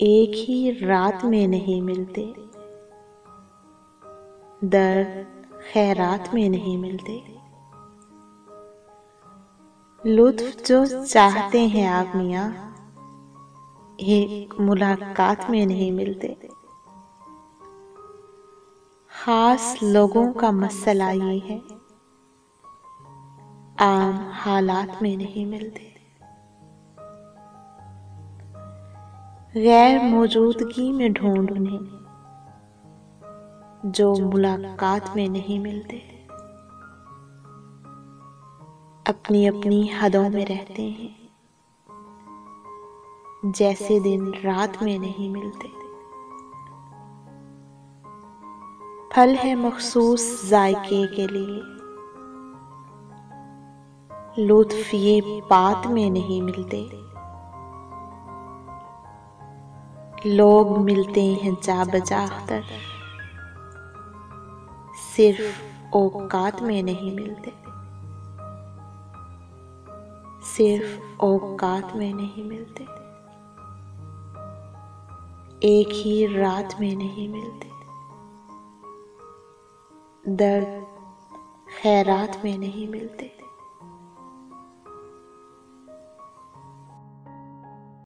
एक ही रात में नहीं मिलते, दर्द खैरात में नहीं मिलते। लुत्फ जो चाहते हैं आप मियाँ, एक मुलाकात में नहीं मिलते। खास लोगों का मसला ये है, आम हालात में नहीं मिलते। गैर मौजूदगी में ढूंढ उन्हें, जो मुलाकात में नहीं मिलते। अपनी अपनी हदों में रहते हैं, जैसे दिन रात में नहीं मिलते। फल है मखसूस जायके के लिए, लुत्फ ये बात में नहीं मिलते। लोग मिलते हैं जा बजा कर, सिर्फ औकात में नहीं मिलते। सिर्फ औकात में नहीं मिलते। एक ही रात में नहीं मिलते, दर्द खैरात में नहीं मिलते।